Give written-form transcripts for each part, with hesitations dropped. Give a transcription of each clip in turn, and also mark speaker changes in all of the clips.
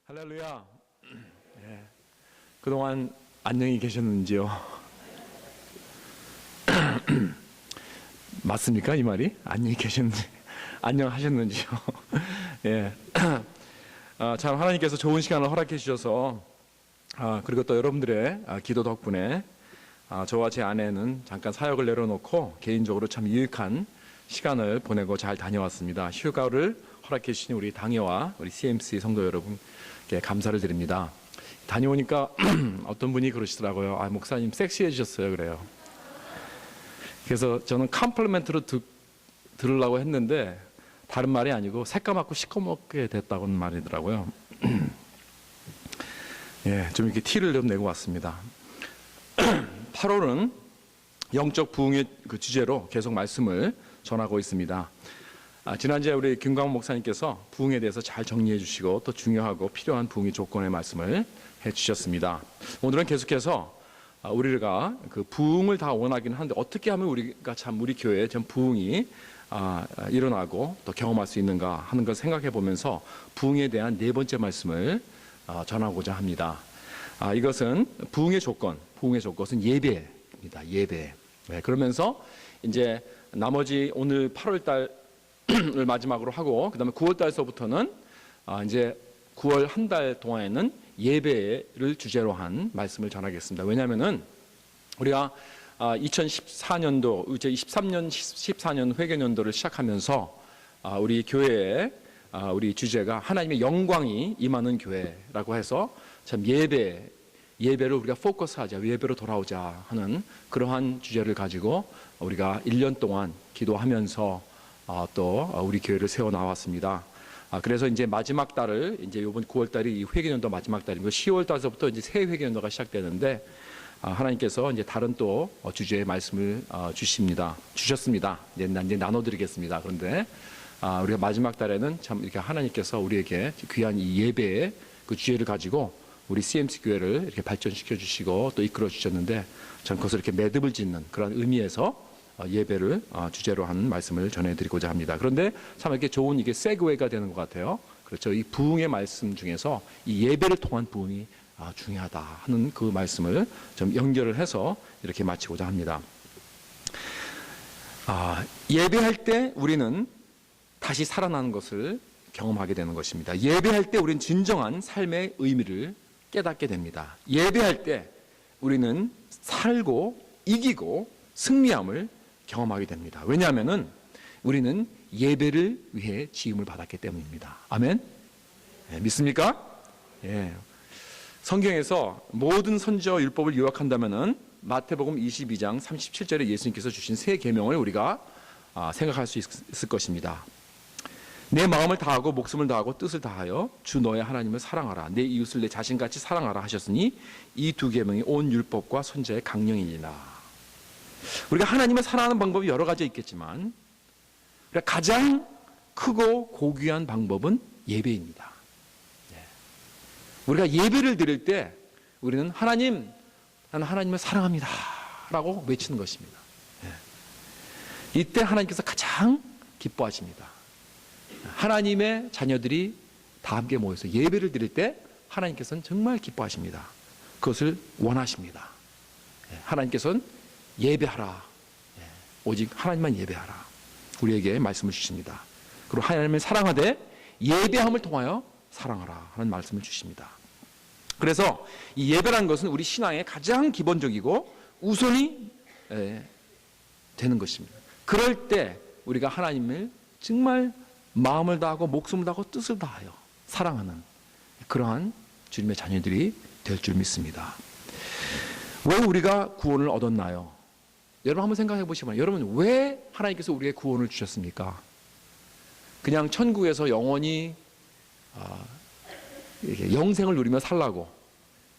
Speaker 1: 할렐루야. 예. 그동안 안녕히 계셨는지요? 맞습니까? 이 말이? 안녕히 계셨는지, 안녕하셨는지요? 예. 참 하나님께서 좋은 시간을 허락해 주셔서 그리고 또 여러분들의 기도 덕분에 저와 제 아내는 잠깐 사역을 내려놓고 개인적으로 참 유익한 시간을 보내고 잘 다녀왔습니다. 휴가를 허락해 주신 우리 당회와 우리 CMC 성도 여러분께 감사를 드립니다. 다녀오니까 어떤 분이 그러시더라고요. 목사님 섹시해지셨어요. 그래요. 그래서 저는 컴플리멘트로 들으려고 했는데 다른 말이 아니고 새까맣고 시꺼멓게 됐다고는 말이더라고요. 예, 좀 이렇게 티를 좀 내고 왔습니다. 8월은 영적 부흥의 그 주제로 계속 말씀을 전하고 있습니다. 지난주에 우리 김광훈 목사님께서 부흥에 대해서 잘 정리해 주시고 또 중요하고 필요한 부흥의 조건의 말씀을 해 주셨습니다. 오늘은 계속해서 우리가 그 부흥을 다 원하기는 한데 어떻게 하면 우리가 참 우리 교회에 좀 부흥이 일어나고 또 경험할 수 있는가 하는 걸 생각해 보면서 부흥에 대한 네 번째 말씀을 전하고자 합니다. 이것은 부흥의 조건은 예배입니다. 예배. 네, 그러면서 이제 나머지 오늘 8월 달을 마지막으로 하고 그다음에 9월 달서부터는 이제 9월 한 달 동안에는 예배를 주제로 한 말씀을 전하겠습니다. 왜냐하면은 우리가 2014년도 이제 23년 14년 회계년도를 시작하면서 우리 교회에 우리 주제가 하나님의 영광이 임하는 교회라고 해서 참 예배를 우리가 포커스하자, 예배로 돌아오자 하는 그러한 주제를 가지고 우리가 1년 동안 기도하면서 또 우리 교회를 세워 나왔습니다. 그래서 이제 마지막 달을 이제 이번 9월 달이 이 회계년도 마지막 달이고 10월 달서부터 이제 새 회계년도가 시작되는데 하나님께서 이제 다른 또 주제의 말씀을 주셨습니다. 이제 나눠드리겠습니다. 그런데 우리가 마지막 달에는 참 이렇게 하나님께서 우리에게 귀한 이 예배의 그 주제를 가지고 우리 CMC 교회를 이렇게 발전시켜 주시고 또 이끌어 주셨는데 전 그것을 이렇게 매듭을 짓는 그런 의미에서 예배를 주제로 하는 말씀을 전해드리고자 합니다. 그런데 참 이렇게 좋은 이게 세그웨이가 되는 것 같아요. 그렇죠. 이 부흥의 말씀 중에서 이 예배를 통한 부흥이 중요하다 하는 그 말씀을 좀 연결을 해서 이렇게 마치고자 합니다. 예배할 때 우리는 다시 살아나는 것을 경험하게 되는 것입니다. 예배할 때 우리는 진정한 삶의 의미를 깨닫게 됩니다. 예배할 때 우리는 살고 이기고 승리함을 경험하게 됩니다. 왜냐하면은 우리는 예배를 위해 지음을 받았기 때문입니다. 아멘? 네, 믿습니까? 예. 성경에서 모든 선지자 율법을 요약한다면은 마태복음 22장 37절에 예수님께서 주신 세 계명을 우리가 생각할 수 있을 것입니다. 내 마음을 다하고 목숨을 다하고 뜻을 다하여 주 너의 하나님을 사랑하라. 내 이웃을 내 자신같이 사랑하라 하셨으니 이 두 계명이 온 율법과 선지자의 강령이니라. 우리가 하나님을 사랑하는 방법이 여러 가지 있겠지만 가장 크고 고귀한 방법은 예배입니다. 우리가 예배를 드릴 때 우리는 나는 하나님을 사랑합니다 라고 외치는 것입니다. 이때 하나님께서 가장 기뻐하십니다. 하나님의 자녀들이 다 함께 모여서 예배를 드릴 때 하나님께서는 정말 기뻐하십니다. 그것을 원하십니다. 하나님께서는 예배하라. 오직 하나님만 예배하라. 우리에게 말씀을 주십니다. 그리고 하나님을 사랑하되 예배함을 통하여 사랑하라 하는 말씀을 주십니다. 그래서 이 예배라는 것은 우리 신앙의 가장 기본적이고 우선이 되는 것입니다. 그럴 때 우리가 하나님을 정말 마음을 다하고 목숨을 다하고 뜻을 다하여 사랑하는 그러한 주님의 자녀들이 될 줄 믿습니다. 왜 우리가 구원을 얻었나요? 여러분 한번 생각해 보시면 여러분 왜 하나님께서 우리에게 구원을 주셨습니까? 그냥 천국에서 영원히 영생을 누리며 살라고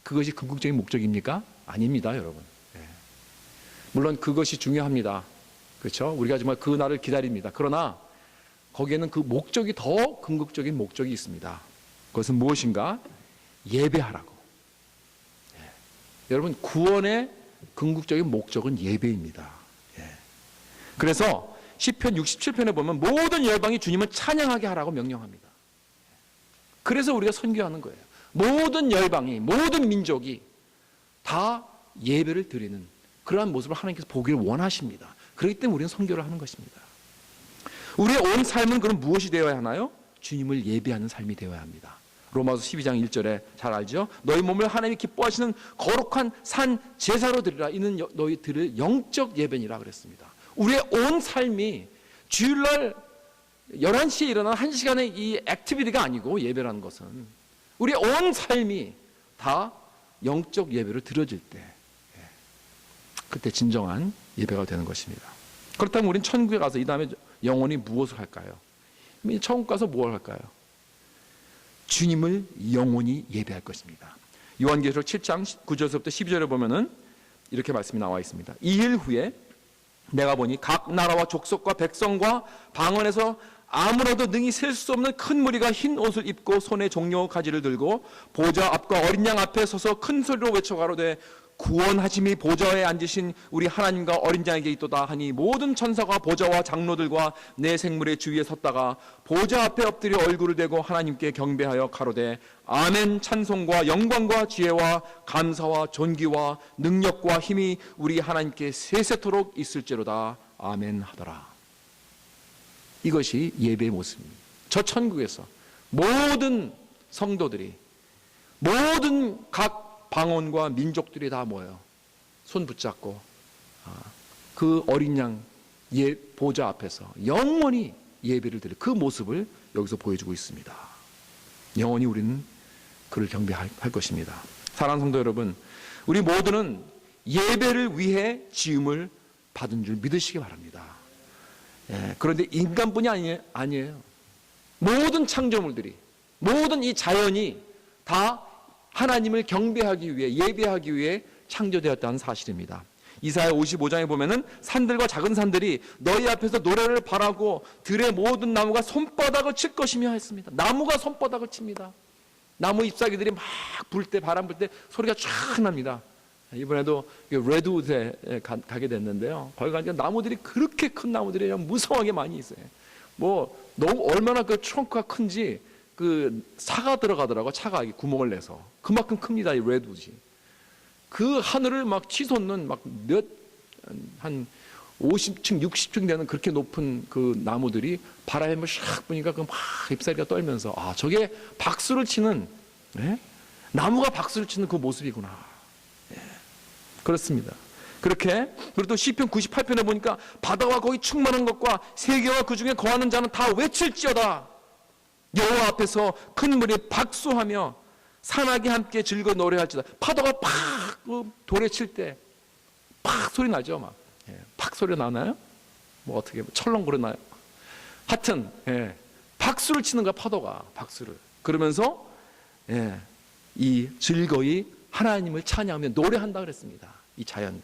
Speaker 1: 그것이 궁극적인 목적입니까? 아닙니다, 여러분. 물론 그것이 중요합니다. 그렇죠? 우리가 정말 그 날을 기다립니다. 그러나 거기에는 그 목적이 더 궁극적인 목적이 있습니다. 그것은 무엇인가? 예배하라고. 여러분 구원의 궁극적인 목적은 예배입니다. 그래서 시편 67편에 보면 모든 열방이 주님을 찬양하게 하라고 명령합니다. 그래서 우리가 선교하는 거예요. 모든 열방이, 모든 민족이 다 예배를 드리는 그러한 모습을 하나님께서 보기를 원하십니다. 그렇기 때문에 우리는 선교를 하는 것입니다. 우리의 온 삶은 그럼 무엇이 되어야 하나요? 주님을 예배하는 삶이 되어야 합니다. 로마서 12장 1절에 잘 알죠? 너희 몸을 하나님이 기뻐하시는 거룩한 산 제사로 드리라. 이는 너희 드릴 영적 예배니라 그랬습니다. 우리의 온 삶이 주일날 11시에 일어나 1시간의 이 액티비티가 아니고, 예배라는 것은 우리의 온 삶이 다 영적 예배를 드려질 때, 그때 진정한 예배가 되는 것입니다. 그렇다면 우리는 천국에 가서 이 다음에 영원히 무엇을 할까요? 천국 가서 무엇을 할까요? 주님을 영원히 예배할 것입니다. 요한계시록 7장 9절부터 12절에 보면은 이렇게 말씀이 나와 있습니다. 2일 후에 내가 보니 각 나라와 족속과 백성과 방언에서 아무라도 능히 셀 수 없는 큰 무리가 흰 옷을 입고 손에 종려 가지를 들고 보좌 앞과 어린 양 앞에 서서 큰 소리로 외쳐 가로되 구원하심이 보좌에 앉으신 우리 하나님과 어린 양에게 있도다 하니, 모든 천사가 보좌와 장로들과 내 생물의 주위에 섰다가 보좌 앞에 엎드려 얼굴을 대고 하나님께 경배하여 가로되 아멘. 찬송과 영광과 지혜와 감사와 존귀와 능력과 힘이 우리 하나님께 세세토록 있을지로다. 아멘 하더라. 이것이 예배의 모습입니다. 저 천국에서 모든 성도들이, 모든 각 방언과 민족들이 다 모여 손 붙잡고 그 어린 양 보좌 앞에서 영원히 예배를 드릴 그 모습을 여기서 보여주고 있습니다. 영원히 우리는 그를 경배할 것입니다. 사랑하는 성도 여러분, 우리 모두는 예배를 위해 지음을 받은 줄 믿으시기 바랍니다. 그런데 인간뿐이 아니에요. 모든 창조물들이, 모든 이 자연이 다 하나님을 경배하기 위해, 예배하기 위해 창조되었다는 사실입니다. 이사야 55장에 보면은 산들과 작은 산들이 너희 앞에서 노래를 바라고 들의 모든 나무가 손바닥을 칠 것이며 했습니다. 나무가 손바닥을 칩니다. 나무 잎사귀들이 막 불 때, 바람 불 때 소리가 쫙 납니다. 이번에도 레드우드에 가게 됐는데요. 거기 가니까 나무들이, 그렇게 큰 나무들이 무성하게 많이 있어요. 너무 얼마나 그 트렁크가 큰지 그 차가 들어가더라고. 차가 구멍을 내서 그만큼 큽니다. 이 레드우드이. 그 하늘을 막 치솟는 한 50층 60층 되는 그렇게 높은 그 나무들이 바람에 샥 부니까 그 막 잎사귀가 떨면서, 저게 박수를 치는, 나무가 박수를 치는 그 모습이구나. 그렇습니다. 그렇게, 그리고 또 시편 98편에 보니까 바다와 거기 충만한 것과 세계와 그 중에 거하는 자는 다 외칠지어다. 여호와 앞에서 큰 물이 박수하며 산악이 함께 즐거 노래할지다. 파도가 팍 돌에 칠 때 팍 소리 나죠. 팍 소리 나나요? 어떻게 철렁거려 나요? 하여튼 박수를 치는 거야. 파도가 박수를. 그러면서 이 즐거이 하나님을 찬양하며 노래한다 그랬습니다. 이 자연,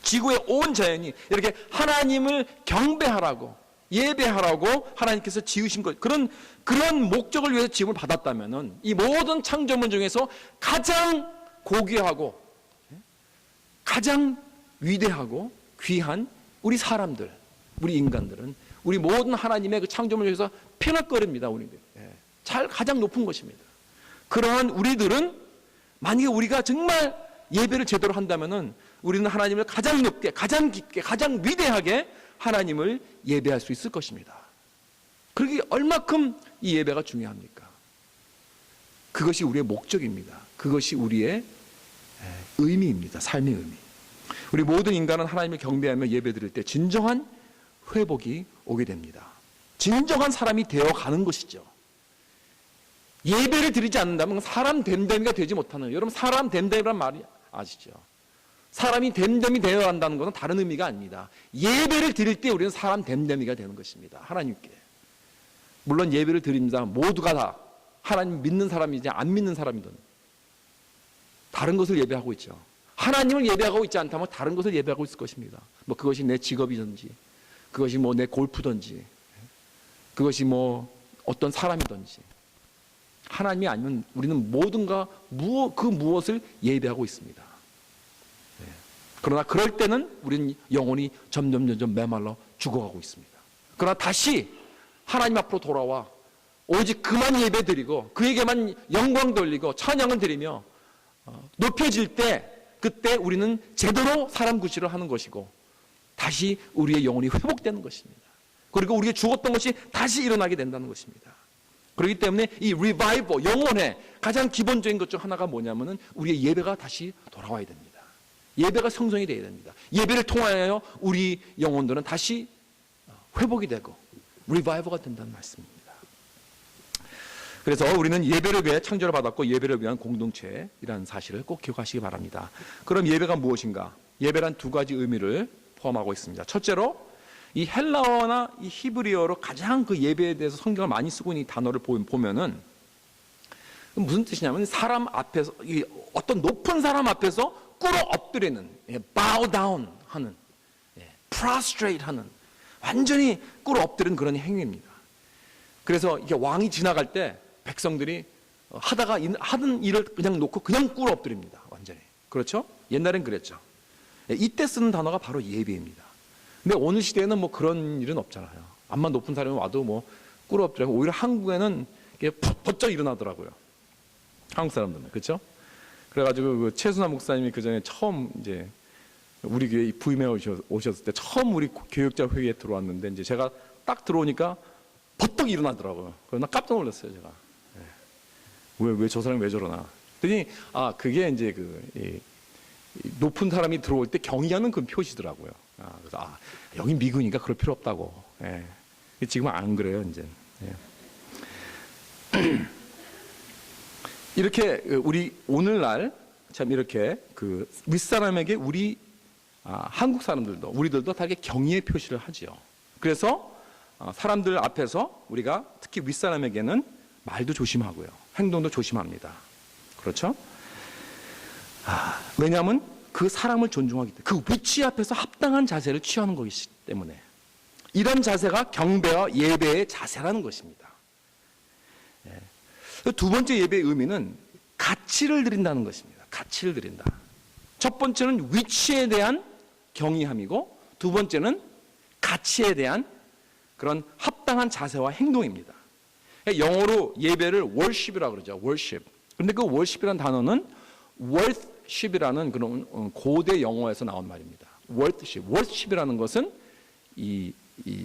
Speaker 1: 지구의 온 자연이 이렇게 하나님을 경배하라고, 예배하라고 하나님께서 지으신 것, 그런 목적을 위해서 지음을 받았다면은 이 모든 창조물 중에서 가장 고귀하고 가장 위대하고 귀한 우리 사람들, 우리 인간들은, 우리 모든 하나님의 그 창조물 중에서 피어날거립니다. 우리들 가장 높은 것입니다. 그러한 우리들은, 만약에 우리가 정말 예배를 제대로 한다면은 우리는 하나님을 가장 높게, 가장 깊게, 가장 위대하게 하나님을 예배할 수 있을 것입니다. 그러기 얼마큼 이 예배가 중요합니까? 그것이 우리의 목적입니다. 그것이 우리의 의미입니다. 삶의 의미. 우리 모든 인간은 하나님을 경배하며 예배드릴 때 진정한 회복이 오게 됩니다. 진정한 사람이 되어가는 것이죠. 예배를 드리지 않는다면 사람 됨됨이가 되지 못하는, 여러분 사람 됨됨이란 말이 아시죠? 사람이 됨됨이 되어야 한다는 것은 다른 의미가 아닙니다. 예배를 드릴 때 우리는 사람 됨됨이가 되는 것입니다. 하나님께. 물론 예배를 드립니다. 모두가 다 하나님 믿는 사람이지 안 믿는 사람이든 다른 것을 예배하고 있죠. 하나님을 예배하고 있지 않다면 다른 것을 예배하고 있을 것입니다. 그것이 내 직업이든지, 그것이 내 골프든지, 그것이 어떤 사람이든지, 하나님이 아니면 우리는 뭐든가 그 무엇을 예배하고 있습니다. 그러나 그럴 때는 우리는 영혼이 점점 메말라 죽어가고 있습니다. 그러나 다시 하나님 앞으로 돌아와 오직 그만 예배드리고 그에게만 영광 돌리고 찬양을 드리며 높여질 때, 그때 우리는 제대로 사람 구실을 하는 것이고 다시 우리의 영혼이 회복되는 것입니다. 그리고 우리가 죽었던 것이 다시 일어나게 된다는 것입니다. 그렇기 때문에 이 리바이벌, 영혼의 가장 기본적인 것 중 하나가 뭐냐면은 우리의 예배가 다시 돌아와야 됩니다. 예배가 성성이 되어야 됩니다. 예배를 통하여 우리 영혼들은 다시 회복이 되고 리바이벌가 된다는 말씀입니다. 그래서 우리는 예배를 위해 창조를 받았고 예배를 위한 공동체이라는 사실을 꼭 기억하시기 바랍니다. 그럼 예배가 무엇인가? 예배란 두 가지 의미를 포함하고 있습니다. 첫째로 이 헬라어나 이 히브리어로 가장 그 예배에 대해서 성경을 많이 쓰고 있는 이 단어를 보면은 무슨 뜻이냐면 사람 앞에서, 어떤 높은 사람 앞에서 꿇어 엎드리는, bow down 하는, prostrate 하는, 완전히 꿇어 엎드리는 그런 행위입니다. 그래서 이게 왕이 지나갈 때 백성들이 하던 일을 그냥 놓고 그냥 꿇어 엎드립니다. 완전히. 그렇죠? 옛날엔 그랬죠. 이때 쓰는 단어가 바로 예배입니다. 근데 오늘 시대에는 뭐 그런 일은 없잖아요. 암만 높은 사람이 와도 뭐 꿇어 엎드리고, 오히려 한국에는 이게 번쩍 일어나더라고요. 한국 사람들은. 그렇죠? 그래가지고 그 최순환 목사님이 그 전에 처음 이제 우리 교회 부임해 오셨을 때 처음 우리 교육자 회의에 들어왔는데 이제 제가 딱 들어오니까 버떡 일어나더라고요. 그래서 나 깜짝 놀랐어요, 제가. 왜 저 사람이 왜 저러나. 그랬더니 그게 이제 높은 사람이 들어올 때 경의하는 그 표시더라고요. 그래서 여기 미군이니까 그럴 필요 없다고. 지금은 안 그래요, 이제. 이렇게 우리 오늘날 참 이렇게 그 윗사람에게 우리 한국 사람들도 우리들도 다 이렇게 경의의 표시를 하지요. 그래서 사람들 앞에서 우리가 특히 윗사람에게는 말도 조심하고요, 행동도 조심합니다. 그렇죠? 왜냐하면 그 사람을 존중하기 때문에, 그 위치 앞에서 합당한 자세를 취하는 것이기 때문에, 이런 자세가 경배와 예배의 자세라는 것입니다. 두 번째 예배의 의미는 가치를 드린다는 것입니다. 가치를 드린다. 첫 번째는 위치에 대한 경의함이고, 두 번째는 가치에 대한 그런 합당한 자세와 행동입니다. 영어로 예배를 worship이라고 그러죠. worship. 그런데 그 worship이라는 단어는 worship이라는 그런 고대 영어에서 나온 말입니다. worship이라는 것은 이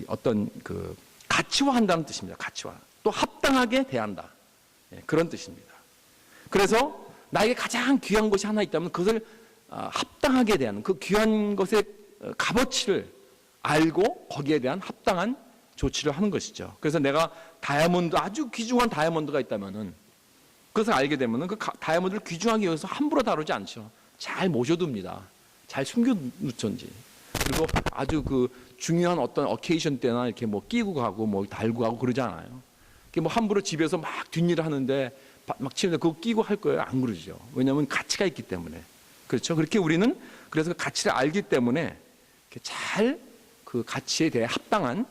Speaker 1: 어떤 그 가치화한다는 뜻입니다. 가치화. 또 합당하게 대한다. 그런 뜻입니다. 그래서 나에게 가장 귀한 것이 하나 있다면 그것을 합당하게 대하는, 그 귀한 것의 값어치를 알고 거기에 대한 합당한 조치를 하는 것이죠. 그래서 내가 다이아몬드, 아주 귀중한 다이아몬드가 있다면은 그것을 알게 되면은 그 다이아몬드를 귀중하게 여기서 함부로 다루지 않죠. 잘 모셔둡니다. 잘 숨겨놓던지. 그리고 아주 그 중요한 어떤 어케이션 때나 이렇게 뭐 끼고 가고 뭐 달고 가고 그러지 않아요. 뭐 함부로 집에서 막 뒷일을 하는데 막 치는데 그거 끼고 할 거예요? 안 그러죠. 왜냐하면 가치가 있기 때문에. 그렇죠? 그렇게 우리는 그래서 그 가치를 알기 때문에 잘 그 가치에 대해 합당한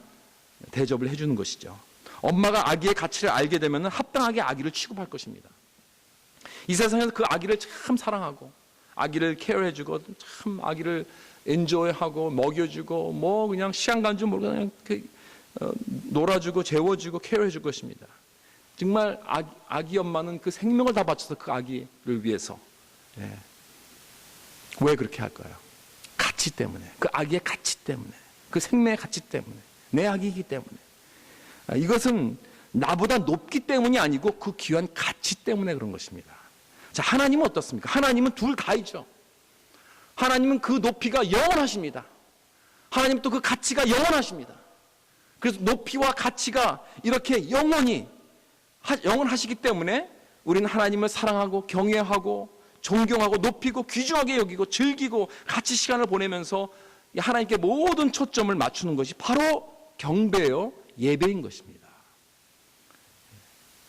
Speaker 1: 대접을 해주는 것이죠. 엄마가 아기의 가치를 알게 되면 합당하게 아기를 취급할 것입니다. 이 세상에서 그 아기를 참 사랑하고 아기를 케어해주고 참 아기를 엔조이하고 먹여주고 뭐 그냥 시간 가는 줄 모르고 그냥 놀아주고 재워주고 케어해줄 것입니다. 정말 아기 엄마는 그 생명을 다 바쳐서 그 아기를 위해서. 왜 그렇게 할까요? 가치 때문에. 그 아기의 가치 때문에. 그 생명의 가치 때문에. 내 아기이기 때문에. 이것은 나보다 높기 때문이 아니고 그 귀한 가치 때문에 그런 것입니다. 자, 하나님은 어떻습니까? 하나님은 둘 다이죠. 하나님은 그 높이가 영원하십니다. 하나님은 또 그 가치가 영원하십니다. 그래서 높이와 가치가 이렇게 영원하시기 때문에 우리는 하나님을 사랑하고 경외하고 존경하고 높이고 귀중하게 여기고 즐기고 같이 시간을 보내면서 하나님께 모든 초점을 맞추는 것이 바로 경배요, 예배인 것입니다.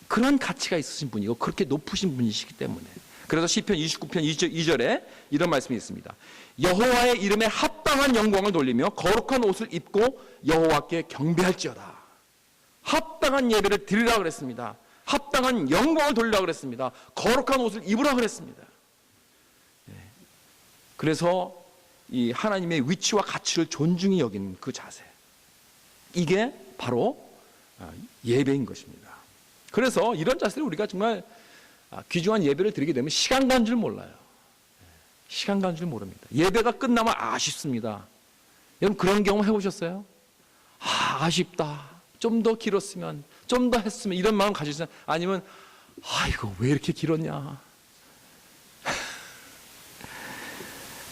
Speaker 1: 그런 가치가 있으신 분이고 그렇게 높으신 분이시기 때문에. 그래서 시편 29편 2절에 이런 말씀이 있습니다. 여호와의 이름에 합당한 영광을 돌리며 거룩한 옷을 입고 여호와께 경배할지어다. 합당한 예배를 드리라 그랬습니다. 합당한 영광을 돌리라 그랬습니다. 거룩한 옷을 입으라 그랬습니다. 그래서 이 하나님의 위치와 가치를 존중히 여기는 그 자세, 이게 바로 예배인 것입니다. 그래서 이런 자세로 우리가 정말 귀중한 예배를 드리게 되면 시간 간 줄 몰라요. 시간 간 줄 모릅니다. 예배가 끝나면 아쉽습니다. 여러분 그런 경험 해보셨어요? 아쉽다. 좀 더 길었으면, 좀 더 했으면, 이런 마음 가지시면, 아니면 이거 왜 이렇게 길었냐.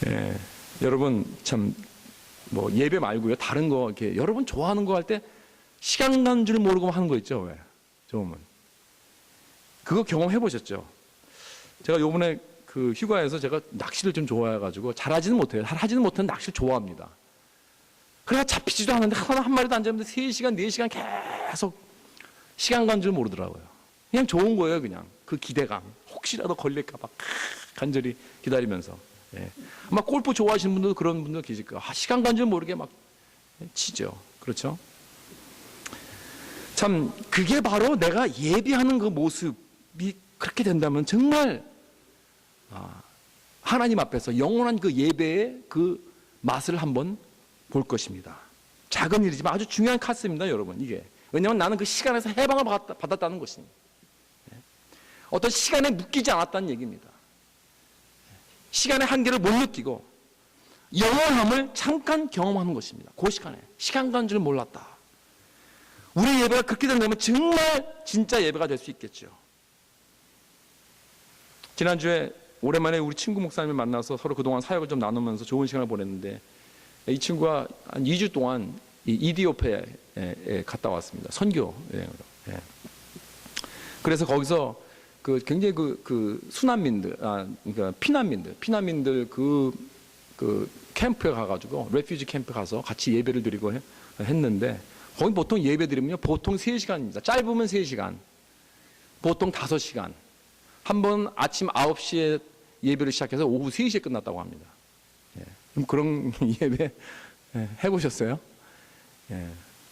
Speaker 1: 예, 여러분 참 뭐 예배 말고요 다른 거 이렇게 여러분 좋아하는 거 할 때 시간 간 줄 모르고 하는 거 있죠. 왜? 좋으면 그거 경험해 보셨죠? 제가 요번에 그 휴가에서 제가 낚시를 좀 좋아해가지고 잘하지는 못해요. 하지는 못하는 낚시를 좋아합니다. 그래야 잡히지도 않는데 한 마리도 안 잡는데 3시간 4시간 계속 시간 간 줄 모르더라고요. 그냥 좋은 거예요. 그냥 그 기대감, 혹시라도 걸릴까 봐 간절히 기다리면서. 예. 아마 골프 좋아하시는 분들도 그런 분들 계실 거예요. 시간 간 줄 모르게 막 치죠. 그렇죠? 참 그게 바로 내가 예배하는 그 모습이 그렇게 된다면 정말 하나님 앞에서 영원한 그 예배의 그 맛을 한번 볼 것입니다. 작은 일이지만 아주 중요한 카스입니다, 여러분. 이게 왜냐하면 나는 그 시간에서 해방을 받았다는 것입니다. 어떤 시간에 묶이지 않았다는 얘기입니다. 시간의 한계를 못 느끼고 영원함을 잠깐 경험하는 것입니다. 그 시간에 시간 간 줄 몰랐다. 우리 예배가 그렇게 된다면 정말 진짜 예배가 될 수 있겠죠. 지난주에 오랜만에 우리 친구 목사님을 만나서 서로 그동안 사역을 좀 나누면서 좋은 시간을 보냈는데 이 친구가 한 2주 동안 이디오피아에 갔다 왔습니다. 선교 여행으로. 그래서 거기서 그 굉장히 그 순난민들, 그러니까 피난민들 그 캠프에 가가지고 레퓨지 캠프 가서 같이 예배를 드리고 했는데 거기 보통 예배 드리면요 보통 3시간입니다. 짧으면 3시간, 보통 5시간. 한 번 아침 9시에 예배를 시작해서 오후 3시에 끝났다고 합니다. 그럼 그런 예배 해보셨어요?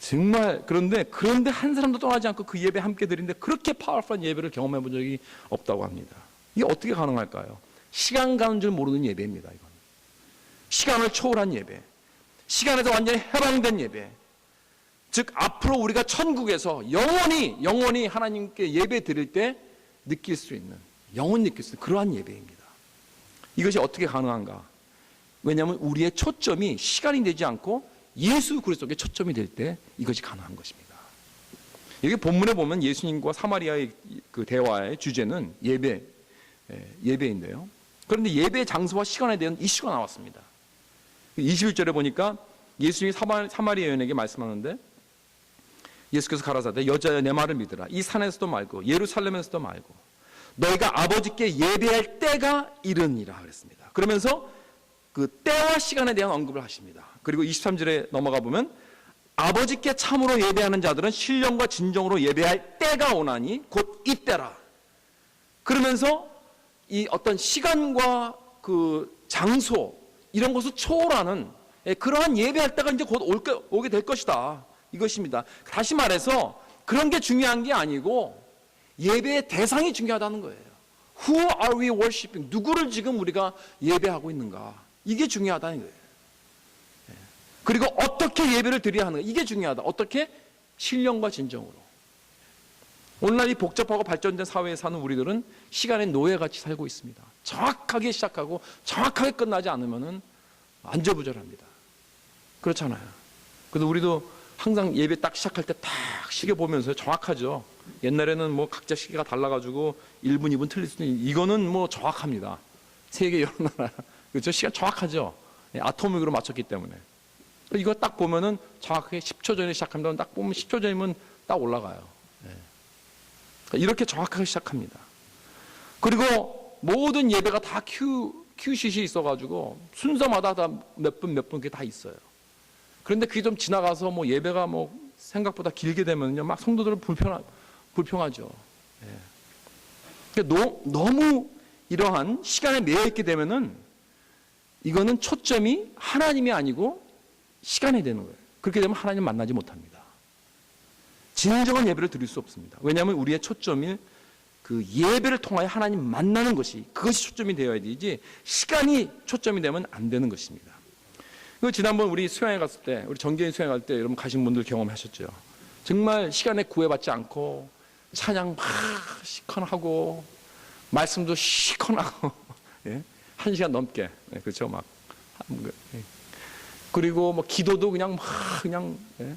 Speaker 1: 정말 그런데 한 사람도 떠나지 않고 그 예배 함께 드리는데 그렇게 파워풀한 예배를 경험해 본 적이 없다고 합니다. 이게 어떻게 가능할까요? 시간 가는 줄 모르는 예배입니다. 이건 시간을 초월한 예배, 시간에서 완전히 해방된 예배. 즉 앞으로 우리가 천국에서 영원히 하나님께 예배 드릴 때 느낄 수 있는, 영원히 느낄 수 있는 그러한 예배입니다. 이것이 어떻게 가능한가? 왜냐하면 우리의 초점이 시간이 되지 않고 예수 그리스도께 초점이 될 때 이것이 가능한 것입니다. 여기 본문에 보면 예수님과 사마리아의 그 대화의 주제는 예배인데요. 그런데 예배의 장소와 시간에 대한 이슈가 나왔습니다. 21절에 보니까 예수님이 사마리아 여인에게 말씀하는데 예수께서 가라사대 여자여 내 말을 믿으라. 이 산에서도 말고 예루살렘에서도 말고 너희가 아버지께 예배할 때가 이르니라 그랬습니다. 그러면서 그 때와 시간에 대한 언급을 하십니다. 그리고 23절에 넘어가 보면 아버지께 참으로 예배하는 자들은 신령과 진정으로 예배할 때가 오나니 곧 이때라. 그러면서 이 어떤 시간과 그 장소 이런 것을 초월하는 그러한 예배할 때가 이제 곧 오게 될 것이다. 이것입니다. 다시 말해서 그런 게 중요한 게 아니고 예배의 대상이 중요하다는 거예요. Who are we worshiping? 누구를 지금 우리가 예배하고 있는가? 이게 중요하다는 거예요. 그리고 어떻게 예배를 드려야 하는가? 이게 중요하다. 어떻게? 신령과 진정으로. 오늘날 이 복잡하고 발전된 사회에 사는 우리들은 시간의 노예같이 살고 있습니다. 정확하게 시작하고 정확하게 끝나지 않으면 안절부절합니다. 그렇잖아요. 그래서 우리도 항상 예배 딱 시작할 때 딱 시계 보면서 정확하죠. 옛날에는 뭐 각자 시계가 달라가지고 1분, 2분 틀릴 수도 있는데 이거는 뭐 정확합니다. 세계 여러 나라. 그렇죠? 시간 정확하죠. 아토믹으로 맞췄기 때문에. 이거 딱 보면은 정확하게 10초 전에 시작합니다. 딱 보면 10초 전이면 딱 올라가요. 이렇게 정확하게 시작합니다. 그리고 모든 예배가 다 큐시시 있어가지고 순서마다 다 몇 분 그게 다 있어요. 그런데 그게 좀 지나가서 뭐 예배가 뭐 생각보다 길게 되면요 막 성도들은 불평하죠. 그러니까 너무 이러한 시간에 매여 있게 되면은 이거는 초점이 하나님이 아니고 시간이 되는 거예요. 그렇게 되면 하나님 만나지 못합니다. 진정한 예배를 드릴 수 없습니다. 왜냐하면 우리의 초점이 그 예배를 통하여 하나님 만나는 것이 그것이 초점이 되어야 되지 시간이 초점이 되면 안 되는 것입니다. 지난번 우리 수양회 갔을 때 우리 정기인 수양회 갈 때 여러분 가신 분들 경험하셨죠. 정말 시간에 구애받지 않고 찬양 막 시큰하고 말씀도 시큰하고 예? 1시간 넘게 그렇죠 막 그리고 뭐 기도도 그냥 막 그냥 예?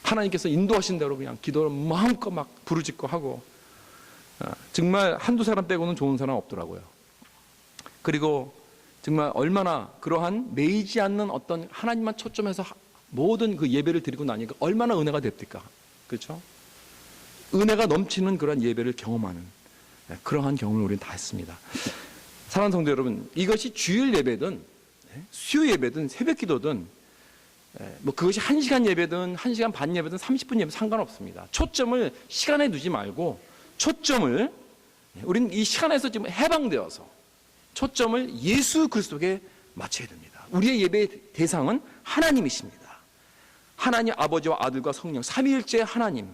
Speaker 1: 하나님께서 인도하신 대로 그냥 기도를 마음껏 막 부르짖고 하고 정말 한두 사람 빼고는 좋은 사람 없더라고요. 그리고 정말 얼마나 그러한 매이지 않는 어떤 하나님만 초점해서 모든 그 예배를 드리고 나니까 얼마나 은혜가 됩니까? 그렇죠? 은혜가 넘치는 그런 예배를 경험하는 그러한 경험을 우리는 다 했습니다. 사랑하는 성도 여러분, 이것이 주일 예배든 수요 예배든 새벽 기도든 뭐 그것이 1시간 예배든 1시간 반 예배든 30분 예배든 상관없습니다. 초점을 시간에 두지 말고 초점을 우리는 이 시간에서 지금 해방되어서 초점을 예수 그리스도에 맞춰야 됩니다. 우리의 예배의 대상은 하나님이십니다. 하나님 아버지와 아들과 성령 삼위일체 하나님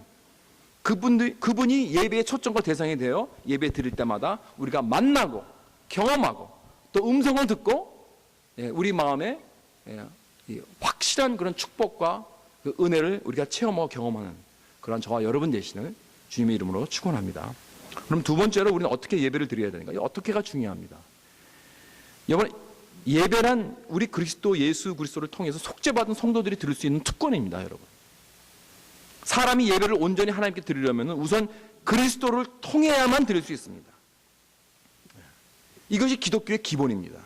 Speaker 1: 그분이 예배의 초점과 대상이 되어 예배 드릴 때마다 우리가 만나고 경험하고 또 음성을 듣고 우리 마음에 확실한 그런 축복과 그 은혜를 우리가 체험하고 경험하는 그런 저와 여러분 되시는 주님의 이름으로 축원합니다. 그럼 두 번째로 우리는 어떻게 예배를 드려야 되는가? 어떻게가 중요합니다. 여러분 예배란 우리 그리스도 예수 그리스도를 통해서 속죄받은 성도들이 드릴 수 있는 특권입니다. 여러분 사람이 예배를 온전히 하나님께 드리려면 우선 그리스도를 통해야만 드릴 수 있습니다. 이것이 기독교의 기본입니다.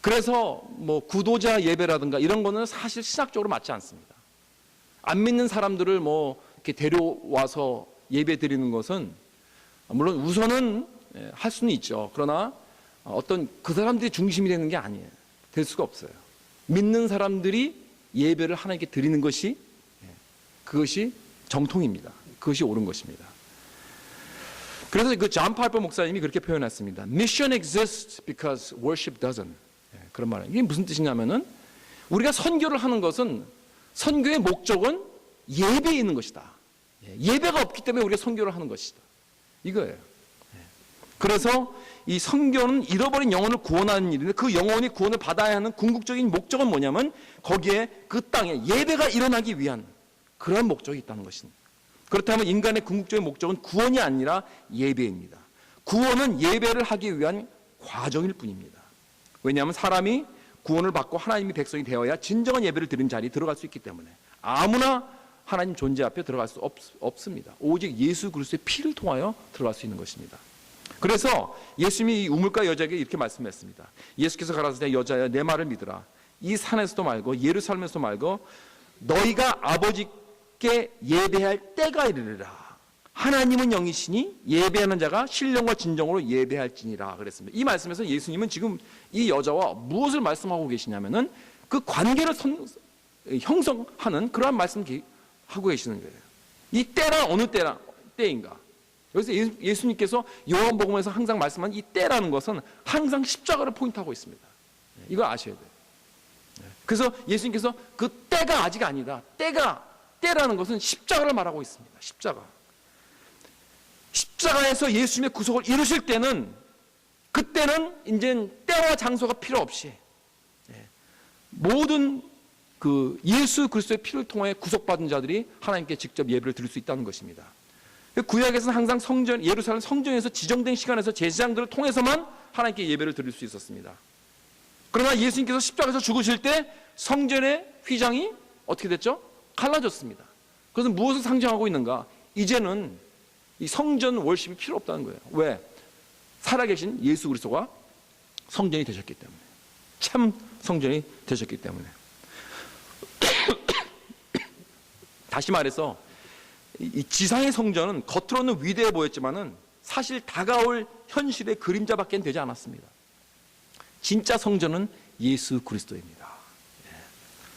Speaker 1: 그래서 뭐 구도자 예배라든가 이런 거는 사실 신학적으로 맞지 않습니다. 안 믿는 사람들을 뭐 이렇게 데려와서 예배 드리는 것은 물론 우선은 할 수는 있죠. 그러나 어떤 그 사람들이 중심이 되는 게 아니에요. 될 수가 없어요. 믿는 사람들이 예배를 하나님께 드리는 것이 그것이 정통입니다. 그것이 옳은 것입니다. 그래서 그 존 파이퍼 목사님이 그렇게 표현했습니다. Mission exists because worship doesn't. 그런 말이에요. 이게 무슨 뜻이냐면은 우리가 선교를 하는 것은 선교의 목적은 예배에 있는 것이다. 예배가 없기 때문에 우리가 선교를 하는 것이다. 이거예요. 그래서 이 선교는 잃어버린 영혼을 구원하는 일인데 그 영혼이 구원을 받아야 하는 궁극적인 목적은 뭐냐면 거기에 그 땅에 예배가 일어나기 위한 그런 목적이 있다는 것입니다. 그렇다면 인간의 궁극적인 목적은 구원이 아니라 예배입니다. 구원은 예배를 하기 위한 과정일 뿐입니다. 왜냐하면 사람이 구원을 받고 하나님의 백성이 되어야 진정한 예배를 드리는 자리에 들어갈 수 있기 때문에 아무나 하나님 존재 앞에 들어갈 수 없습니다. 오직 예수 그리스도의 피를 통하여 들어갈 수 있는 것입니다. 그래서 예수님이 이 우물가 여자에게 이렇게 말씀했습니다. 예수께서 가라사대 여자야 내 말을 믿으라. 이 산에서도 말고 예루살렘에서도 말고 너희가 아버지께 예배할 때가 이르리라. 하나님은 영이시니 예배하는 자가 신령과 진정으로 예배할지니라 그랬습니다. 이 말씀에서 예수님은 지금 이 여자와 무엇을 말씀하고 계시냐면은 그 관계를 형성하는 그러한 말씀 하고 계시는 거예요. 이 때란 어느 때인가? 여기서 예수님께서 요한복음에서 항상 말씀한 이 때라는 것은 항상 십자가를 포인트하고 있습니다. 이걸 아셔야 돼요. 그래서 예수님께서 그 때가 아직 아니다. 때라는 것은 십자가를 말하고 있습니다. 십자가에서 예수님의 구속을 이루실 때는 그때는 이제 때와 장소가 필요 없이 모든 그 예수 그리스도의 피를 통해 구속받은 자들이 하나님께 직접 예배를 드릴 수 있다는 것입니다. 구약에서는 항상 예루살렘 성전에서 지정된 시간에서 제사장들을 통해서만 하나님께 예배를 드릴 수 있었습니다. 그러나 예수님께서 십자가에서 죽으실 때 성전의 휘장이 어떻게 됐죠? 갈라졌습니다. 그것은 무엇을 상징하고 있는가? 이제는 이 성전 월십이 필요 없다는 거예요. 왜? 살아계신 예수 그리스도가 성전이 되셨기 때문에, 참 성전이 되셨기 때문에. 다시 말해서 이 지상의 성전은 겉으로는 위대해 보였지만은 사실 다가올 현실의 그림자밖에 되지 않았습니다. 진짜 성전은 예수 그리스도입니다.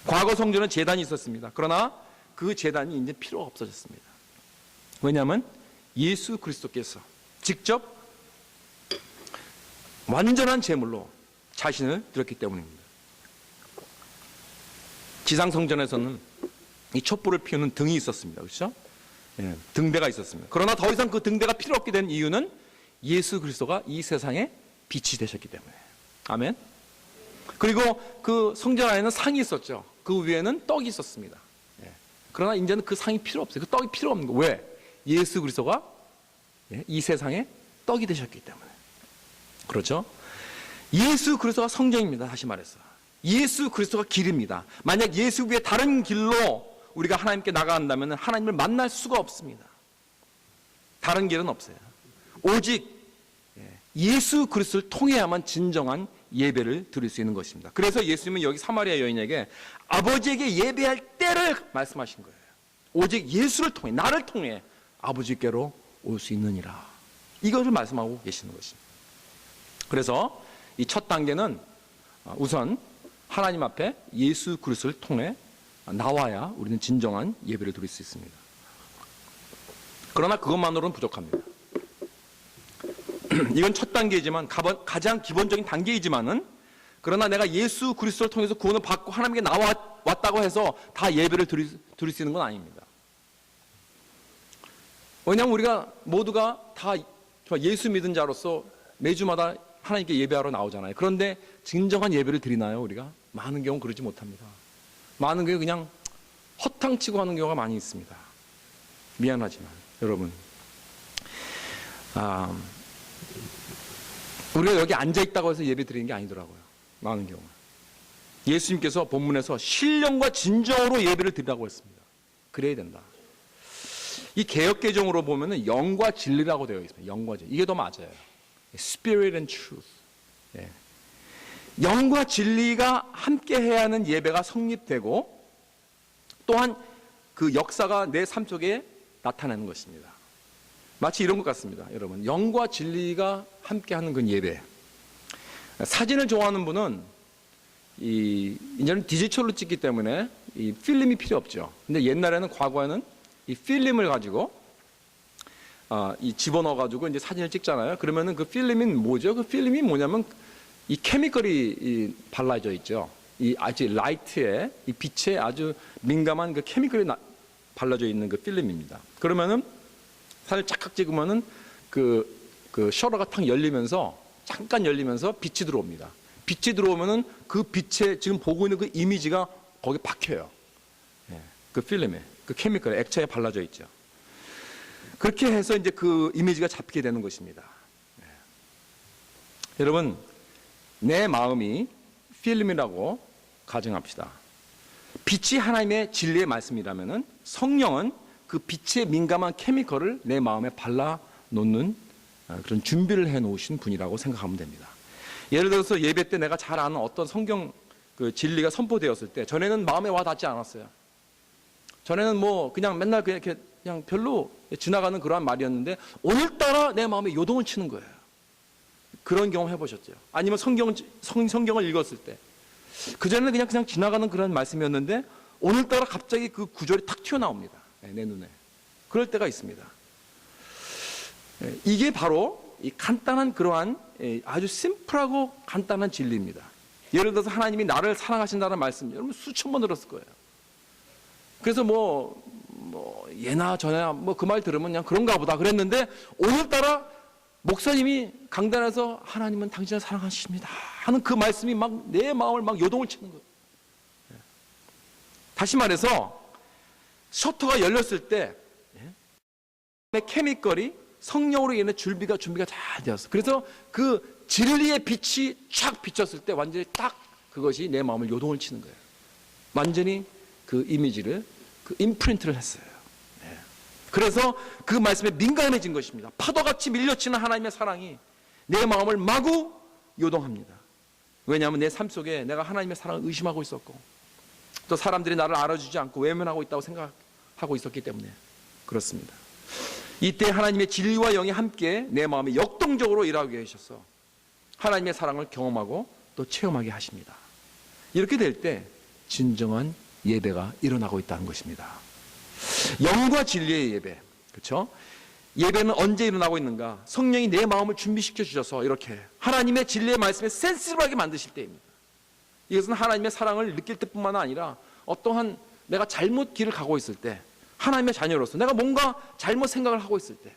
Speaker 1: 과거 성전은 제단이 있었습니다. 그러나 그 제단이 이제 필요가 없어졌습니다. 왜냐하면 예수 그리스도께서 직접 완전한 제물로 자신을 드렸기 때문입니다. 지상 성전에서는 이 촛불을 피우는 등이 있었습니다. 그렇죠? 등대가 있었습니다. 그러나 더 이상 그 등대가 필요 없게 된 이유는 예수 그리스도가 이 세상에 빛이 되셨기 때문에. 아멘. 그리고 그 성전 안에는 상이 있었죠. 그 위에는 떡이 있었습니다. 그러나 이제는 그 상이 필요 없어요. 그 떡이 필요 없는 거. 왜? 예수 그리스도가 이 세상에 떡이 되셨기 때문에. 그렇죠? 예수 그리스도가 성경입니다. 다시 말해서 예수 그리스도가 길입니다. 만약 예수 외에 다른 길로 우리가 하나님께 나가간다면 하나님을 만날 수가 없습니다. 다른 길은 없어요. 오직 예수 그리스도를 통해야만 진정한 예배를 드릴 수 있는 것입니다. 그래서 예수님은 여기 사마리아 여인에게 아버지에게 예배할 때를 말씀하신 거예요. 오직 예수를 통해, 나를 통해 아버지께로 올 수 있느니라. 이것을 말씀하고 계시는 것입니다. 그래서 이 첫 단계는 우선 하나님 앞에 예수 그리스도를 통해 나와야 우리는 진정한 예배를 드릴 수 있습니다. 그러나 그것만으로는 부족합니다. 이건 첫 단계이지만 가장 기본적인 단계이지만은 그러나 내가 예수 그리스도를 통해서 구원을 받고 하나님께 나왔다고 해서 다 예배를 드릴 수 있는 건 아닙니다. 왜냐하면 우리가 모두가 다 예수 믿은 자로서 매주마다 하나님께 예배하러 나오잖아요. 그런데 진정한 예배를 드리나요? 우리가? 많은 경우 그러지 못합니다. 많은 경우 그냥 허탕치고 하는 경우가 많이 있습니다. 미안하지만 여러분, 우리가 여기 앉아있다고 해서 예배 드리는 게 아니더라고요. 많은 경우 예수님께서 본문에서 신령과 진정으로 예배를 드리라고 했습니다. 그래야 된다. 이 개역개정으로 보면은 영과 진리라고 되어 있습니다. 영과 진리. 이게 더 맞아요. Spirit and truth. 예. 영과 진리가 함께 해야 하는 예배가 성립되고 또한 그 역사가 내 삶 속에 나타나는 것입니다. 마치 이런 것 같습니다. 여러분, 영과 진리가 함께 하는 그 예배. 사진을 좋아하는 분은 이제는 디지털로 찍기 때문에 이 필름이 필요 없죠. 근데 옛날에는, 과거에는 이 필름을 가지고 이 집어넣어가지고 이제 사진을 찍잖아요. 그러면은 그 필름이 뭐죠? 그 필름이 뭐냐면 이 케미컬이 발라져 있죠. 이 아주 라이트에, 이 빛에 아주 민감한 그 케미컬이 발라져 있는 그 필름입니다. 그러면은 사진을 착각 찍으면은 그 셔터가 탁 열리면서, 잠깐 열리면서 빛이 들어옵니다. 빛이 들어오면은 그 빛에 지금 보고 있는 그 이미지가 거기에 박혀요. 그 필름에, 그 케미컬, 액체에 발라져 있죠. 그렇게 해서 이제 그 이미지가 잡히게 되는 것입니다. 여러분, 내 마음이 필름이라고 가정합시다. 빛이 하나님의 진리의 말씀이라면은 성령은 그 빛에 민감한 케미컬을 내 마음에 발라 놓는 그런 준비를 해 놓으신 분이라고 생각하면 됩니다. 예를 들어서 예배 때 내가 잘 아는 어떤 성경 그 진리가 선포되었을 때 전에는 마음에 와 닿지 않았어요. 전에는 뭐 그냥 맨날 그냥 별로 지나가는 그러한 말이었는데 오늘따라 내 마음에 요동을 치는 거예요. 그런 경험 해보셨죠? 아니면 성경을 읽었을 때 그전에는 그냥 지나가는 그런 말씀이었는데 오늘따라 갑자기 그 구절이 탁 튀어나옵니다. 내 눈에. 그럴 때가 있습니다. 이게 바로 이 간단한 그러한 아주 심플하고 간단한 진리입니다. 예를 들어서 하나님이 나를 사랑하신다는 말씀 여러분 수천 번 들었을 거예요. 그래서 뭐 예나 저나 뭐 그 말 들으면 그냥 그런가 보다 그랬는데 오늘따라 목사님이 강단에서 하나님은 당신을 사랑하십니다 하는 그 말씀이 막 내 마음을 막 요동을 치는 거예요. 다시 말해서 셔터가 열렸을 때 케미컬이 성령으로 인해 준비가 잘 되었어. 그래서 그 진리의 빛이 쫙 비쳤을 때 완전히 딱 그것이 내 마음을 요동을 치는 거예요. 완전히 그 이미지를 그 임프린트를 했어요. 그래서 그 말씀에 민감해진 것입니다. 파도같이 밀려치는 하나님의 사랑이 내 마음을 마구 요동합니다. 왜냐하면 내 삶 속에 내가 하나님의 사랑을 의심하고 있었고 또 사람들이 나를 알아주지 않고 외면하고 있다고 생각하고 있었기 때문에 그렇습니다. 이때 하나님의 진리와 영이 함께 내 마음에 역동적으로 일하게 하셔서 하나님의 사랑을 경험하고 또 체험하게 하십니다. 이렇게 될 때 진정한 예배가 일어나고 있다는 것입니다. 영과 진리의 예배, 그렇죠? 예배는 언제 일어나고 있는가? 성령이 내 마음을 준비시켜 주셔서 이렇게 하나님의 진리의 말씀에 센시티브하게 만드실 때입니다. 이것은 하나님의 사랑을 느낄 때뿐만 아니라 어떠한 내가 잘못 길을 가고 있을 때 하나님의 자녀로서 내가 뭔가 잘못 생각을 하고 있을 때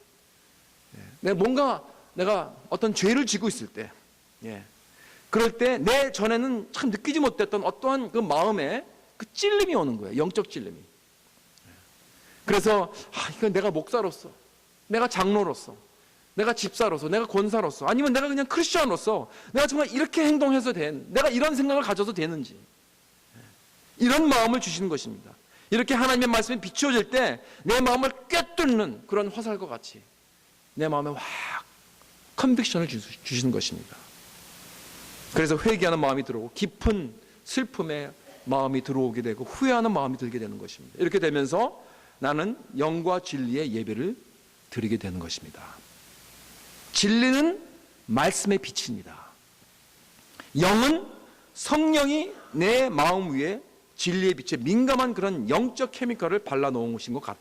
Speaker 1: 내가 어떤 죄를 지고 있을 때 그럴 때 내 전에는 참 느끼지 못했던 어떠한 그 마음에 그 찔림이 오는 거예요. 영적 찔림이. 그래서 이건 내가 목사로서, 내가 장로로서, 내가 집사로서, 내가 권사로서, 아니면 내가 그냥 크리스천으로서 내가 정말 이렇게 행동해서 내가 이런 생각을 가져도 되는지, 이런 마음을 주시는 것입니다. 이렇게 하나님의 말씀이 비추어질 때 내 마음을 꿰뚫는 그런 화살과 같이 내 마음에 확 컨빅션을 주시는 것입니다. 그래서 회개하는 마음이 들어오고 깊은 슬픔의 마음이 들어오게 되고 후회하는 마음이 들게 되는 것입니다. 이렇게 되면서 나는 영과 진리의 예배를 드리게 되는 것입니다. 진리는 말씀의 빛입니다. 영은 성령이 내 마음 위에 진리의 빛에 민감한 그런 영적 케미컬을 발라놓은 것인 것과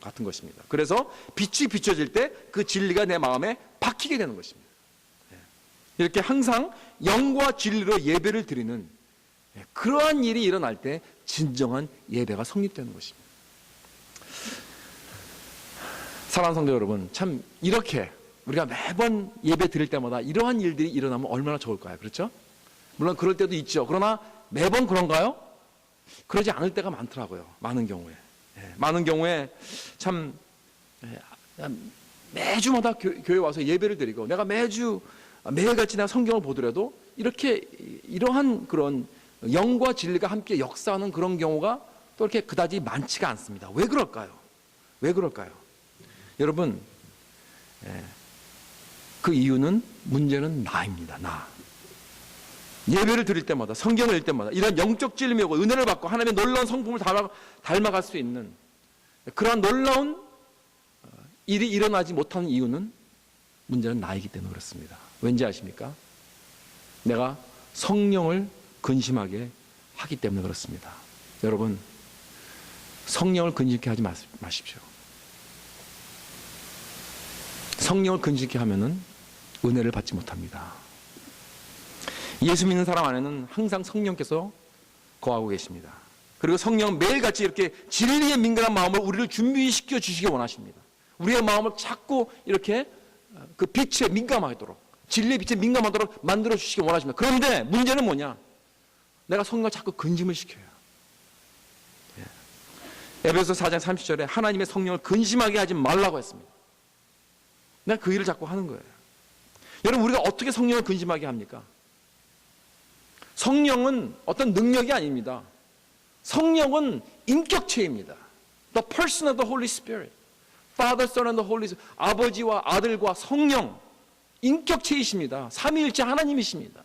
Speaker 1: 같은 것입니다. 그래서 빛이 비춰질 때 그 진리가 내 마음에 박히게 되는 것입니다. 이렇게 항상 영과 진리로 예배를 드리는 그러한 일이 일어날 때 진정한 예배가 성립되는 것입니다. 사랑하는 성도 여러분, 참 이렇게 우리가 매번 예배 드릴 때마다 이러한 일들이 일어나면 얼마나 좋을까요? 그렇죠? 물론 그럴 때도 있죠. 그러나 매번 그런가요? 그러지 않을 때가 많더라고요. 많은 경우에. 많은 경우에 참 매주마다 교회 와서 예배를 드리고 내가 매일같이 내가 성경을 보더라도 이러한 그런 영과 진리가 함께 역사하는 그런 경우가 또 이렇게 그다지 많지가 않습니다. 왜 그럴까요? 왜 그럴까요? 여러분, 그 이유는 문제는 나입니다. 나. 예배를 드릴 때마다, 성경을 읽을 때마다 이런 영적 찔림이고 은혜를 받고 하나님의 놀라운 성품을 닮아갈 수 있는 그러한 놀라운 일이 일어나지 못하는 이유는 문제는 나이기 때문에 그렇습니다. 왠지 아십니까? 내가 성령을 근심하게 하기 때문에 그렇습니다. 여러분, 성령을 근심케 하지 마십시오. 성령을 근심케 하면은 은혜를 받지 못합니다. 예수 믿는 사람 안에는 항상 성령께서 거하고 계십니다. 그리고 성령은 매일같이 이렇게 진리에 민감한 마음을 우리를 준비시켜 주시기 원하십니다. 우리의 마음을 자꾸 이렇게 그 빛에 민감하도록, 진리의 빛에 민감하도록 만들어 주시기 원하십니다. 그런데 문제는 뭐냐? 내가 성령을 자꾸 근심을 시켜요. 에베소 4장 30절에 하나님의 성령을 근심하게 하지 말라고 했습니다. 내가 그 일을 자꾸 하는 거예요. 여러분, 우리가 어떻게 성령을 근심하게 합니까? 성령은 어떤 능력이 아닙니다. 성령은 인격체입니다. The person of the Holy Spirit. Father, Son and the Holy Spirit. 아버지와 아들과 성령, 인격체이십니다. 삼위일체 하나님이십니다.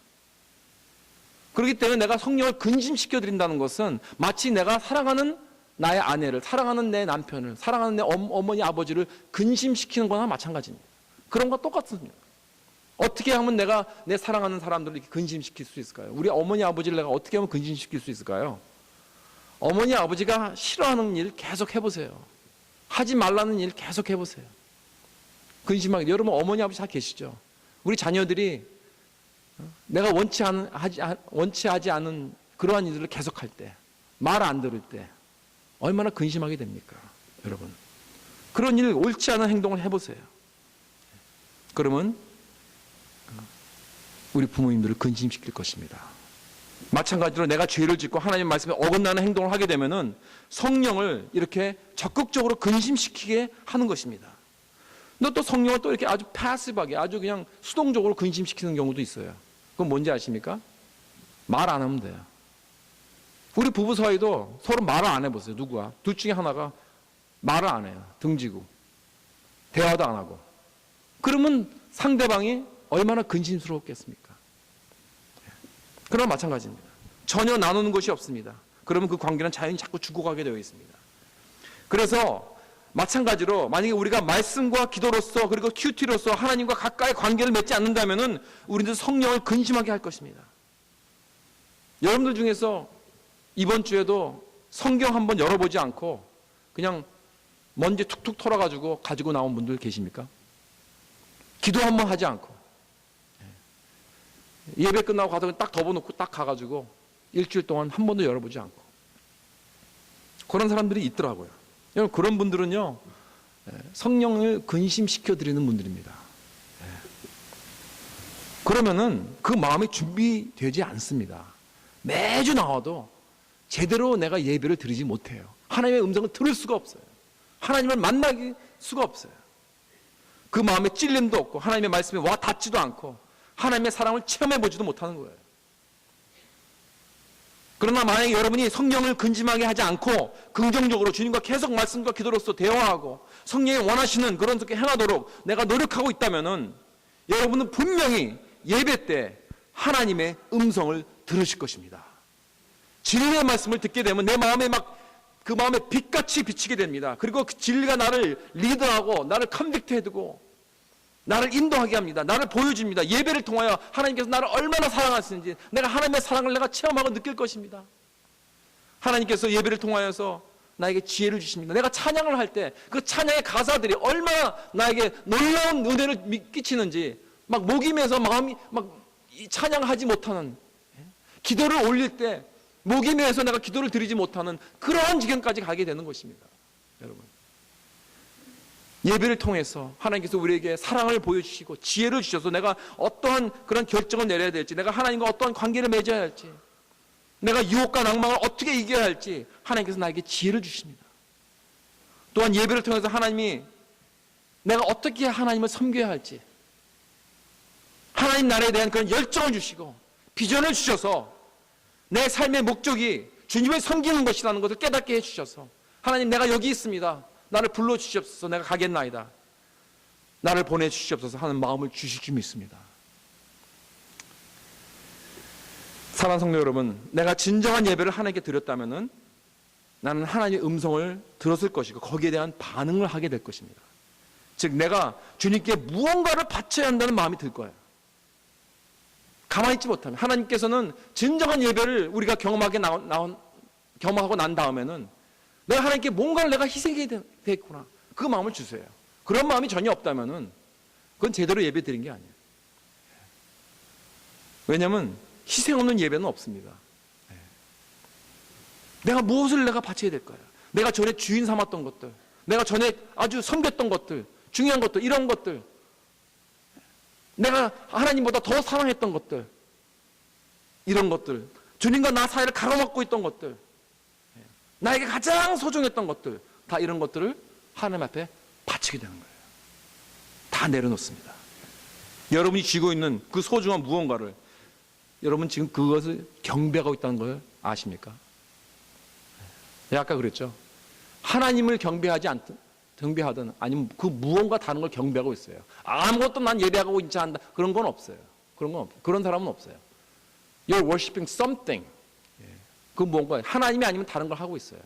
Speaker 1: 그렇기 때문에 내가 성령을 근심시켜 드린다는 것은 마치 내가 사랑하는 나의 아내를, 사랑하는 내 남편을, 사랑하는 내 어머니 아버지를 근심시키는 거나 마찬가지입니다. 그런 거 똑같습니다. 어떻게 하면 내가 내 사랑하는 사람들을 이렇게 근심시킬 수 있을까요? 우리 어머니 아버지를 내가 어떻게 하면 근심시킬 수 있을까요? 어머니 아버지가 싫어하는 일 계속 해보세요. 하지 말라는 일 계속 해보세요. 근심하게. 여러분 어머니 아버지 다 계시죠? 우리 자녀들이 내가 원치 하지 않은 그러한 일들을 계속할 때, 말 안 들을 때 얼마나 근심하게 됩니까? 여러분, 그런 일, 옳지 않은 행동을 해보세요. 그러면 우리 부모님들을 근심시킬 것입니다. 마찬가지로 내가 죄를 짓고 하나님 말씀에 어긋나는 행동을 하게 되면은 성령을 이렇게 적극적으로 근심시키게 하는 것입니다. 근데 또 성령을 또 이렇게 아주 패시브하게, 아주 그냥 수동적으로 근심시키는 경우도 있어요. 그건 뭔지 아십니까? 말 안 하면 돼요. 우리 부부 사이도 서로 말을 안 해보세요. 누구와? 둘 중에 하나가 말을 안 해요. 등지고 대화도 안 하고. 그러면 상대방이 얼마나 근심스러웠겠습니까? 그러나 마찬가지입니다. 전혀 나누는 것이 없습니다. 그러면 그 관계는 자연히 자꾸 죽어가게 되어 있습니다. 그래서 마찬가지로 만약에 우리가 말씀과 기도로서 그리고 큐티로서 하나님과 가까이 관계를 맺지 않는다면 우리는 성령을 근심하게 할 것입니다. 여러분들 중에서 이번 주에도 성경 한번 열어보지 않고 그냥 먼지 툭툭 털어가지고 가지고 나온 분들 계십니까? 기도 한번 하지 않고 예배 끝나고 가서 딱 덮어놓고 딱 가가지고 일주일 동안 한 번도 열어보지 않고 그런 사람들이 있더라고요. 여러분, 그런 분들은요 성령을 근심시켜 드리는 분들입니다. 그러면은 그 마음이 준비되지 않습니다. 매주 나와도 제대로 내가 예배를 드리지 못해요. 하나님의 음성을 들을 수가 없어요.
Speaker 2: 하나님을 만나기 수가 없어요. 그 마음에 찔림도 없고 하나님의 말씀에 와 닿지도 않고 하나님의 사랑을 체험해 보지도 못하는 거예요. 그러나 만약에 여러분이 성령을 근심하게 하지 않고 긍정적으로 주님과 계속 말씀과 기도로서 대화하고 성령이 원하시는 그런 것을 행하도록 내가 노력하고 있다면은 여러분은 분명히 예배 때 하나님의 음성을 들으실 것입니다. 진리의 말씀을 듣게 되면 내 마음에 그 마음에 빛같이 비치게 됩니다. 그리고 그 진리가 나를 리드하고 나를 컨빅트해두고 나를 인도하게 합니다. 나를 보여줍니다. 예배를 통하여 하나님께서 나를 얼마나 사랑하시는지 내가 하나님의 사랑을 내가 체험하고 느낄 것입니다. 하나님께서 예배를 통하여서 나에게 지혜를 주십니다. 내가 찬양을 할 때 그 찬양의 가사들이 얼마나 나에게 놀라운 은혜를 끼치는지 막 목이 메서 마음이 찬양하지 못하는, 기도를 올릴 때 목이 메서 내가 기도를 드리지 못하는 그러한 지경까지 가게 되는 것입니다. 여러분, 예배를 통해서 하나님께서 우리에게 사랑을 보여주시고 지혜를 주셔서 내가 어떠한 그런 결정을 내려야 될지, 내가 하나님과 어떠한 관계를 맺어야 할지, 내가 유혹과 낭망을 어떻게 이겨야 할지 하나님께서 나에게 지혜를 주십니다. 또한 예배를 통해서 하나님이 내가 어떻게 하나님을 섬겨야 할지, 하나님 나라에 대한 그런 열정을 주시고 비전을 주셔서 내 삶의 목적이 주님을 섬기는 것이라는 것을 깨닫게 해주셔서 하나님 내가 여기 있습니다. 나를 불러주시옵소서. 내가 가겠나이다. 나를 보내주시옵소서 하는 마음을 주실 줄 믿습니다. 사랑하는 성도 여러분, 내가 진정한 예배를 하나님께 드렸다면 나는 하나님의 음성을 들었을 것이고 거기에 대한 반응을 하게 될 것입니다. 즉 내가 주님께 무언가를 바쳐야 한다는 마음이 들 거예요. 가만히 있지 못하면 하나님께서는 진정한 예배를 우리가 경험하고 난 다음에는 내가 하나님께 뭔가를 내가 희생해야 되겠구나, 그 마음을 주세요. 그런 마음이 전혀 없다면은 그건 제대로 예배 드린 게 아니에요. 왜냐하면 희생 없는 예배는 없습니다. 내가 무엇을 내가 바쳐야 될까요? 내가 전에 주인 삼았던 것들, 내가 전에 아주 섬겼던 것들, 중요한 것들, 이런 것들, 내가 하나님보다 더 사랑했던 것들, 이런 것들, 주님과 나 사이를 가로막고 있던 것들, 나에게 가장 소중했던 것들, 다 이런 것들을 하나님 앞에 바치게 되는 거예요. 다 내려놓습니다. 여러분이 쥐고 있는 그 소중한 무언가를 여러분 지금 그것을 경배하고 있다는 걸 아십니까? 아까 그랬죠. 하나님을 경배하든 아니면 그 무언가 다른 걸 경배하고 있어요. 아무것도 난 예배하고 있지 않다, 그런 건 없어요. 그런 사람은 없어요. You're worshiping something. 그 뭔가 하나님이 아니면 다른 걸 하고 있어요.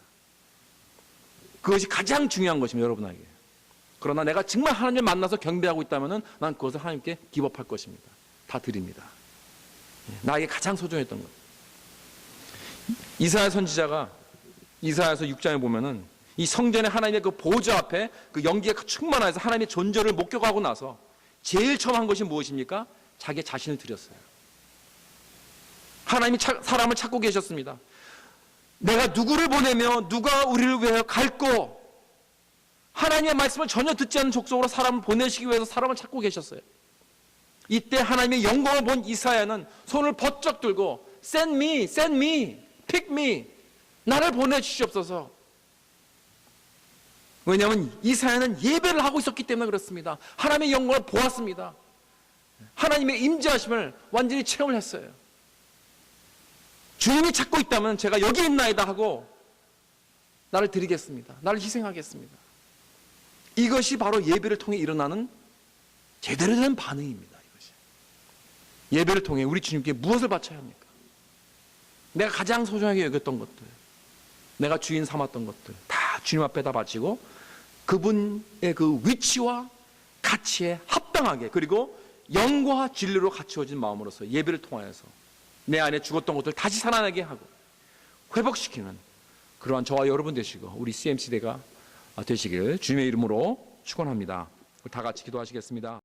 Speaker 2: 그것이 가장 중요한 것입니다, 여러분에게. 그러나 내가 정말 하나님을 만나서 경배하고 있다면 난 그것을 하나님께 기법할 것입니다. 다 드립니다. 나에게 가장 소중했던 것. 이사야 선지자가 이사야서 6장에 보면은 이 성전의 하나님의 그 보좌 앞에 그 연기가 충만해서 하나님의 존재를 목격하고 나서 제일 처음 한 것이 무엇입니까? 자기 자신을 드렸어요. 하나님이 사람을 찾고 계셨습니다. 내가 누구를 보내며 누가 우리를 위하여 갈고, 하나님의 말씀을 전혀 듣지 않는 족속으로 사람을 보내시기 위해서 사람을 찾고 계셨어요. 이때 하나님의 영광을 본 이사야는 손을 번쩍 들고 Send me, send me, pick me, 나를 보내주시옵소서. 왜냐하면 이사야는 예배를 하고 있었기 때문에 그렇습니다. 하나님의 영광을 보았습니다. 하나님의 임재하심을 완전히 체험을 했어요. 주님이 찾고 있다면 제가 여기 있나이다 하고 나를 드리겠습니다. 나를 희생하겠습니다. 이것이 바로 예배를 통해 일어나는 제대로 된 반응입니다. 이것이. 예배를 통해 우리 주님께 무엇을 바쳐야 합니까? 내가 가장 소중하게 여겼던 것들, 내가 주인 삼았던 것들 다 주님 앞에다 바치고 그분의 그 위치와 가치에 합당하게, 그리고 영과 진리로 갖추어진 마음으로서 예배를 통하여서 내 안에 죽었던 것들 다시 살아나게 하고 회복시키는 그러한 저와 여러분 되시고 우리 CMC대가 되시길 주님의 이름으로 축원합니다. 다 같이 기도하시겠습니다.